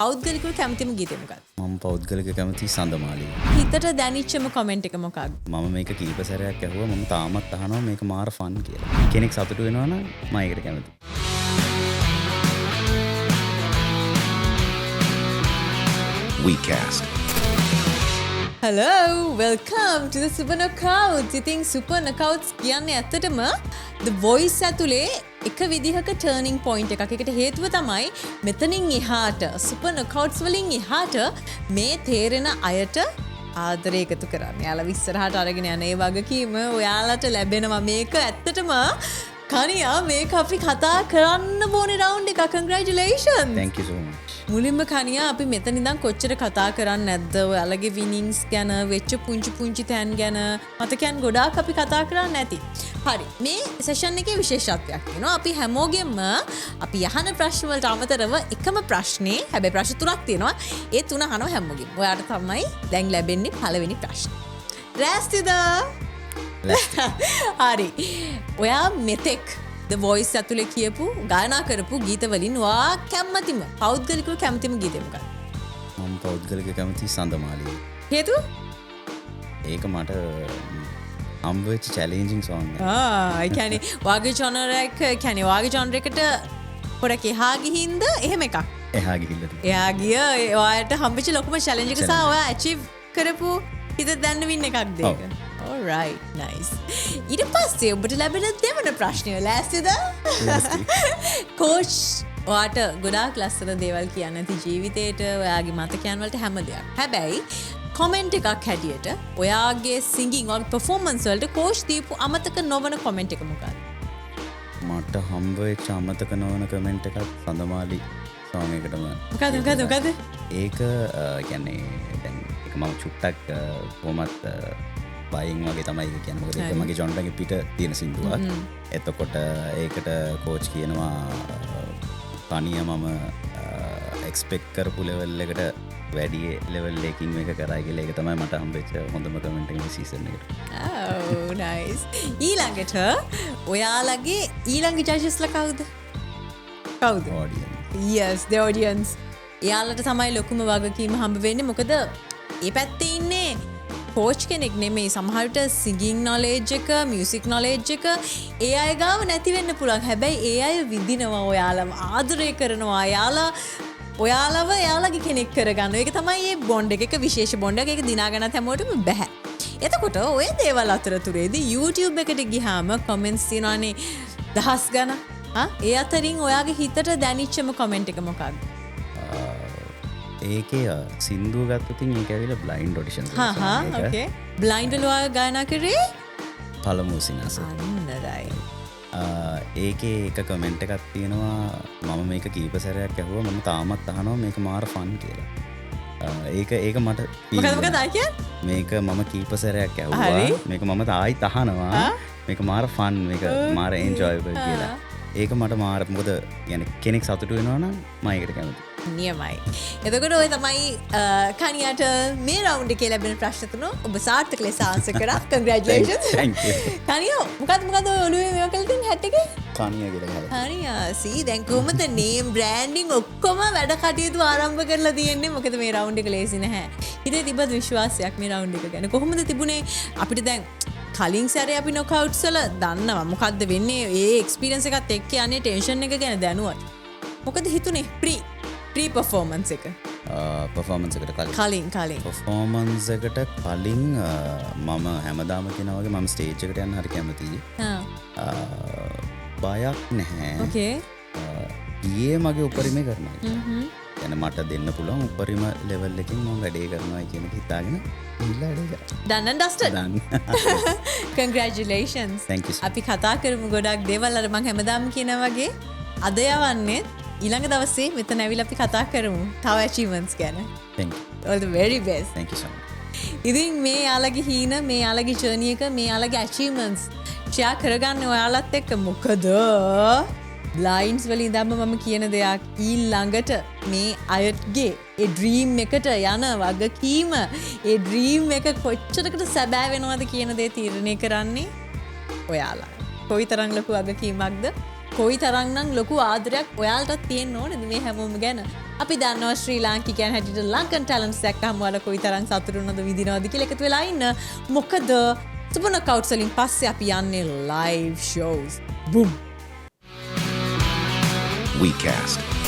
පෞද්ගලිකව කැමතිම ගීතය මොකක්ද? මම පෞද්ගලික කැමති සඳමාලිය. හිතට දැනෙච්චම කමෙන්ට් එක මොකක්ද? මම මේක කීප සැරයක් ඇහුවා. මම තාමත් අහනවා මේක මාර ෆන් කියලා. කෙනෙක් සතුටු වෙනවා නම් මම ඒකට කැමතියි. WeCast. Hello, welcome to the Super Knockouts. ඉතින් Super Knockouts කියන්නේ ඇත්තටම The Voice ඇතුලේ එක විදිහක turning point එකක්. ඒකට හේතුව තමයි මෙතනින් එහාට Super Knockouts වලින් එහාට මේ තේරෙන අයට ආදරය එකතු කරන්න. යාළුවා ඉස්සරහට අරගෙන යන ඒ වගකීම ඔයාලට ලැබෙනවා. මේක ඇත්තටම කනියා මේක අපි කතා කරන්න ඕනේ රවුන්ඩ් එක. Congratulations. Thank you so much. මුලින්ම කනියා අපි මෙතන ඉඳන් කොච්චර කතා කරන්නේ නැද්ද? ඔයාලගේ විනින්ග්ස් ගැන, වෙච්ච පුංචි තැන් ගැන මතකයන් ගොඩාක් අපි කතා කරන්නේ නැති. හරි. මේ සෙෂන් එකේ විශේෂත්වයක් තියෙනවා. අපි හැමෝගෙම අපි අහන ප්‍රශ්න වලට අමතරව එකම ප්‍රශ්නේ, හැබැයි ප්‍රශ්න තුනක් තියෙනවා. ඒ තුන අහනවා හැමෝගෙම. ඔයාට තමයි දැන් ලැබෙන්නේ පළවෙනි ප්‍රශ්න. රැස්තිද? හරි. ඔයා මෙතෙක් The Voice ඇතුලේ කියපු ගායනා කරපු ගීත වලින් ඔයා කැමතිම පෞද්ගලිකව කැමතිම ගීතය මොකක්ද? මම පෞද්ගලික කැමති සඳමාලිය. හේතුව? ඒක මට හම්බ වෙච්ච චැලෙන්ජින් සෝං එක. ඒ කියන්නේ වාගේ ජොනර් එක කියන්නේ වාගේ ජොනර් එකට පොඩක් එහා ගිහින්ද එහෙම එකක්. එහා ගිහිල්ලා තිබ්බා. එහා ගිය ඔයාට හම්බෙච්ච ලොකුම චැලෙන්ජ් එක සහ ඔයා අචීව් කරපු හිත දැන්න වින් එකක්ද ඒක? Alright, nice. ඊට පස්සේ ඔබට ලැබෙන දෙවන ප්‍රශ්නය ලෑස්තිද? කෝච් ඔයාට ගොඩාක් ලස්සන දේවල් කියන්න ඇති ජීවිතේට, ඔයාගේ මතකයන් වලට හැම දෙයක්. හැබැයි කොමෙන්ට් එකක් හැටියට ඔයාගේ සිංගින් ඔයාගේ පර්ෆෝමන්ස් වලට කෝච් දීපු අමතක නොවන කොමෙන්ට් එක මොකක්ද? මට හම්බ වෙච්ච අමතක නොවන කමෙන්ට් එකක් සඳමාලි සෝං එකටම. මොකද? ඒක කියන්නේ දැන් ඒක මම චුට්ටක් කොහොමත් බයින් වගේ තමයි ඒක කියන්නේ. මොකද ඒක මගේ ජොනර් එකේ පිට තියෙන සින්දුවක්. එතකොට ඒකට කෝච් කියනවා තනිය මම එක්ස්පෙක්ට් කරපු ලෙවල් එකට වැඩි ලෙවල් එකකින් මේක කරා කියලා. ඒක තමයි මට හම්බෙච්ච හොඳම කමෙන්ට් එක මේ සීසන් එකට. Oh, nice. ඊළඟට ඔයාලගේ ඊළඟ ජජස්ලා කවුද? Audience. Yes, the audience. එයාලට තමයි ලොකුම වගකීම හම්බ වෙන්නේ. මොකද ඒ පැත්තේ ඉන්නේ කෝච් කෙනෙක් නෙමෙයි. සමහරට සිංගින් නොලෙජ් එක, මියුසික් නොලෙජ් එක ඒ අය ගාව නැති වෙන්න පුළුවන්. හැබැයි ඒ අය විඳිනවා ඔයාලව, ආදරය කරනවා. ඔයාලව එයාලගේ කෙනෙක් කරගන්න. ඒක තමයි මේ බොන්ඩ් එක විශේෂ බොන්ඩ් එක. ඒක දිනා ගන්නත් හැමෝටම බෑ. එතකොට ඔය දේවල් අතරතුරේදී YouTube එකට ගියාම කමෙන්ට්ස් තියෙනවානේ දහස් ගණන්. ඒ අතරින් ඔයාගේ හිතට දැනෙච්චම කමෙන්ට් එක මොකක්ද? ඒකේ සින්දුව ගත්තොතින් ඒක ඇවිල්ලා බ්ලයින්ඩ් ඔඩිෂන් එක. ඕකේ. බ්ලයින්ඩ් වල ඔයා ගායනා කරේ? පළමු සිනාස. අන්නරයි. ඒකේ එක කමෙන්ට් එකක් තියෙනවා. මම මේක කීප සැරයක් ඇහුවා. මම තාමත් අහනවා මේක මාර ෆන් කියලා. ඒක මට මොකද කියන්නේ? මේක මම කීප සැරයක් ඇහුවා. මේක මම ආයිත් අහනවා. මේක මාර ෆන්, මේක මාර එන්ජොයබල් කියලා. ඒක මට මාර, මොකද يعني කෙනෙක් සතුටු වෙනවා නම් මම ඒකට කැමතියි. නියමයි. එතකොට ඔය තමයි කනියට මේ රවුන්ඩ් එකේ ලැබෙන ප්‍රශ්න තුන ඔබ සාර්ථක ලෙස ආන්සර් කරා. Congratulations. Thank you. කනිය මොකද ඔය ඔළුවේ මේවා කළා තියෙන හැට් එකේ? කනිය කියලා ගහලා. කනියා see දැන් කොහොමද නේම් බ්‍රෑන්ඩින් ඔක්කොම වැඩ කටයුතු ආරම්භ කරලා තියෙන්නේ? මොකද මේ රවුන්ඩ් එක ලේසි නැහැ. හිතේ තිබ්බද විශ්වාසයක් මේ රවුන්ඩ් එක ගැන? කොහොමද තිබුණේ? අපිට දැන් කලින් සැරේ අපි නොකවුට්ස් වල දන්නවා මොකද්ද වෙන්නේ. ඒ එක්ස්පීරියන්ස් එකත් එක්ක යන්නේ ටෙන්ෂන් එක ගැන දැනුවත්. මොකද හිතුනේ ප්‍රී පර්ෆෝමන්ස් එක? පර්ෆෝමන්ස් එකට කලින් පර්ෆෝමන්ස් එකට කලින් මම හැමදාම කියනා වගේ මම ස්ටේජ් එකට යන්න හරි කැමතියි. බයක් නැහැ. ඕකේ. ගියේ මගේ උපරිමේ කරනවා. يعني මට දෙන්න පුළුවන් උපරිම ලෙවල් එකකින් මම වැඩේ කරනවා කියන එක හිතාගෙන ගිහිල්ලා වැඩේ කරා. done and dusted. Congratulations. Thank you. අපි කතා කරමු ගොඩක් දේවල්. අර මම හැමදාම කියනා වගේ අද යවන්නේ ඊළඟ දවසේ මෙතන ඇවිල්ලා අපි කතා කරමු තව achievements ගැන. Thank you. All the very best. Thank you so much. ඉතින් මේ යාළගේ හීන, මේ යාළගේ journey එක, මේ යාළගේ achievements share කරගන්න ඔයාලත් එක්ක. මොකද බ්ලයින්ඩ්ස් වලින් ඉඳන්ම මම කියන දෙයක් ඊළඟට මේ අයගේ ඒ ඩ්‍රීම් එකට යන වගකීම, ඒ ඩ්‍රීම් එක කොච්චරකට සැබෑ වෙනවද කියන දේ තීරණය කරන්නේ ඔයාලා. කොයිතරම් ලොකු වගකීමක්ද? කොයි තරම්නම් ලොකු ආදරයක් ඔයාලටත් තියෙන්න ඕනද මේ හැමෝම ගැන. අපි දන්නවා ශ්‍රී ලාංකිකයන් හැටියට ලංකන් ටැලන්ට්ස් දැක්කම ඔයාලා කොයි තරම් සතුටු වෙනවද විඳිනවද කියලා එකතු වෙලා ඉන්න. මොකද සුපර් නොකවුට්ස් වලින් පස්සේ අපි යන්නේ live shows. Boom. WeCast.